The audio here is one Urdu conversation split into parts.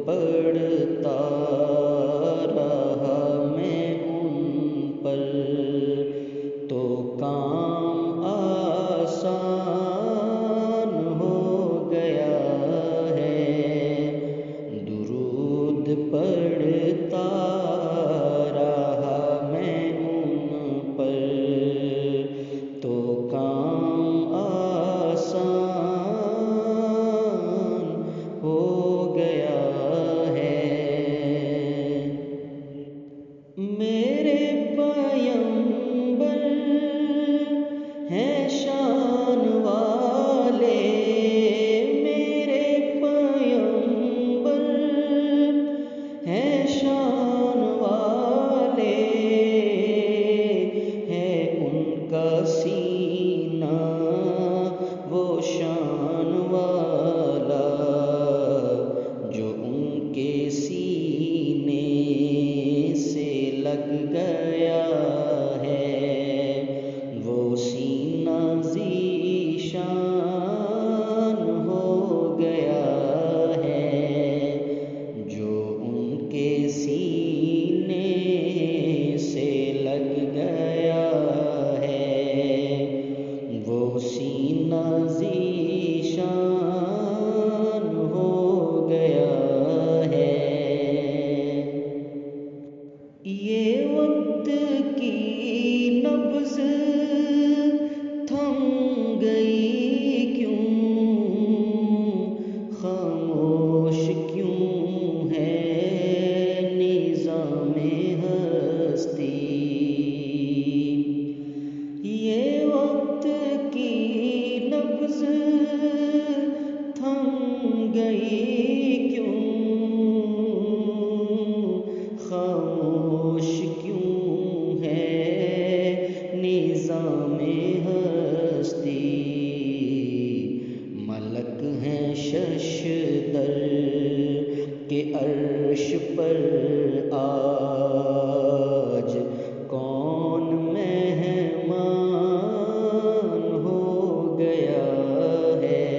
پڑھتا رہا میں ان پر، تو کام آسان ہو گیا ہے۔ درود پڑھتا رہا میں ان پر، تو کام آسان ہو گیا ہے۔ میرے پیغمبر ہیں شان والے، میرے پیغمبر ہیں شان والے، ہے ان کا سینہ وہ شان والا، جو ان کے سینے سے لگ گیا ہے، وہ سینہ ذیشان ہو گیا ہے، جو ان کے سینے سے لگ گیا ہے، وہ سینہ ذیشان ہو گیا ہے۔ یہ وقت کی نبض تھم گئی کیوں، خاموش کیوں ہے نظام ہستی، یہ وقت کی نبض تھم گئی کیوں، خاموش کیوں ہے نظام ہستی، ملک ہیں ششدر کے عرش پر آج، کون مہمان ہو گیا ہے،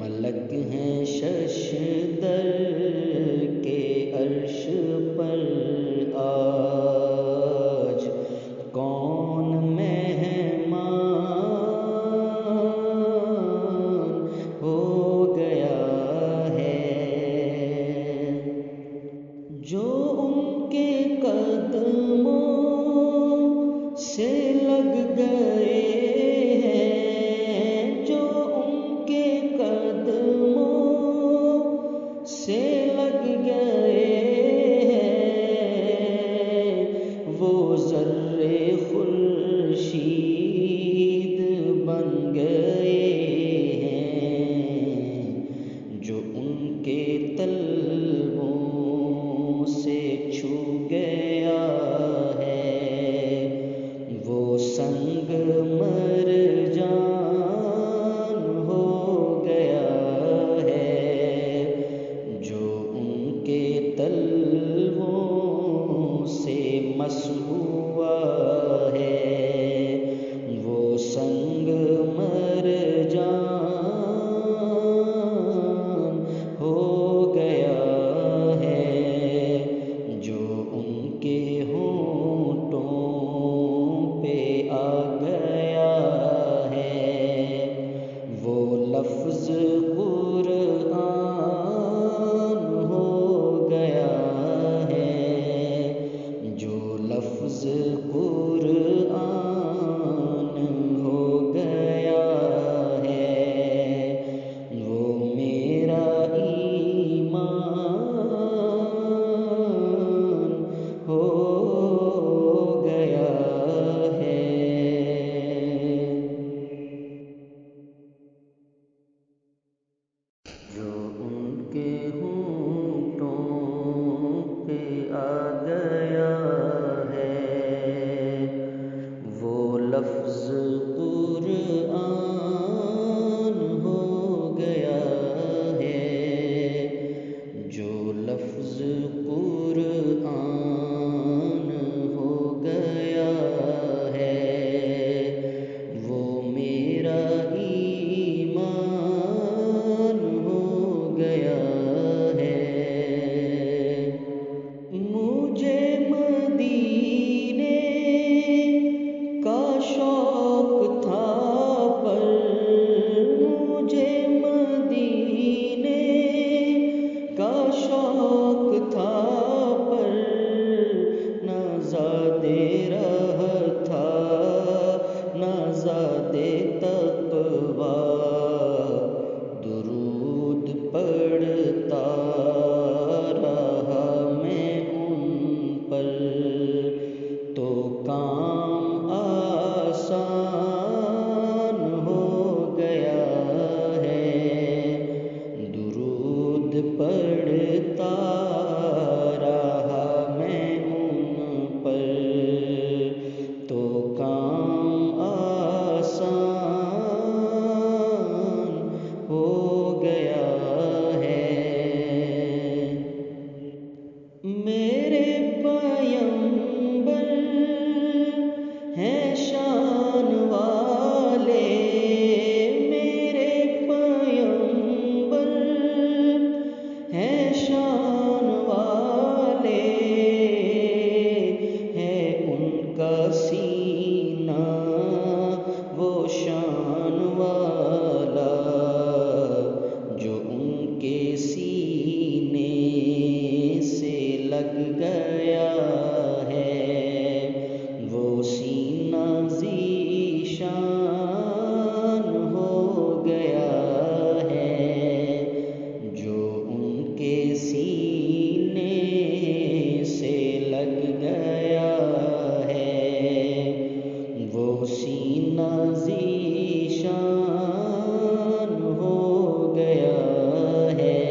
ملک ہیں ششدر کے عرش پر آج، کون مہمان ہو گیا ہے، جو ان کے قدموں سے لگ گئے ہیں، جو ان کے قدموں سے لگ گئے ہیں، وہ ذرے خورشید بن گئے ہیں، جو ان کے طلبوں سے چھو گیا ہے، وہ سنگ مرجان ہو گیا ہے، جو ان کے طلبوں سے مس ہوا ہے، وہ سنگ مرجان ہو گیا پڑھتا رہا میں ان پر، تو کام آسان ہو گیا ہے۔ میرے پیغمبر ہیں شان والے، میرے پیغمبر ہیں شان والے، ہے ان کا سینہ وہ شان والا، جو ان کے سینے سے لگ گیا ہے، وہ سینہ ذیشان ہو گیا ہے، جو ان کے سینے سے لگ گیا ہے، وہ سینہ ذیشان ہو گیا ہے۔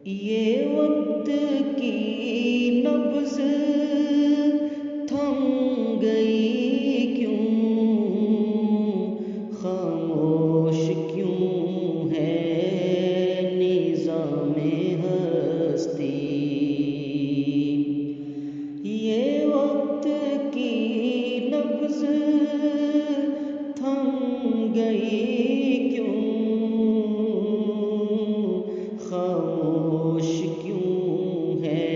یہ وقت کی نبض تھم گئی کیوں، خاموش کیوں ہے نظام ہستی، یہ وقت کی نبض تھم گئی کیوں، خاموش کیوں ہے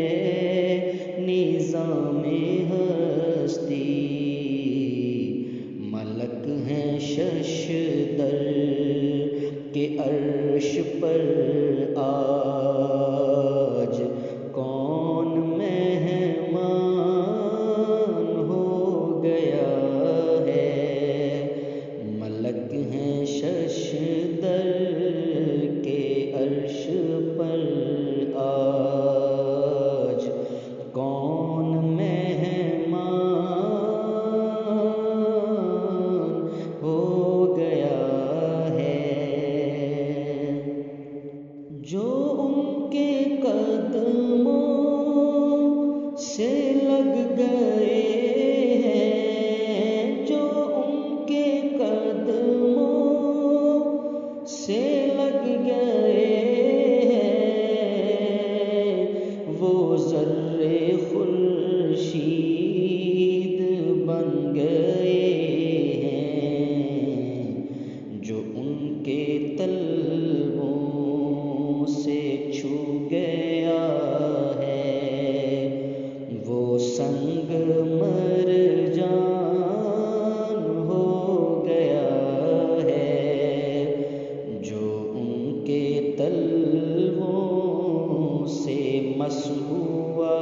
نظام ہستی، ملک ہیں ششدر کے عرش پر آج، کون مہمان ہو گیا ہے، ملک ہیں ششدر کے عرش پر آج، کون مہمان ہو گیا ہے، جو ان کے قدموں سے لگ گئے ہیں، جو ان کے قدموں سے لگ گئے ہیں، وہ ذرے خورشید بن گئے ہیں، جو ان کے طلبوں سے چھو گیا ہے، وہ سنگ مرجان ہو گیا ہے، جو ان کے طلبوں سے مس ہوا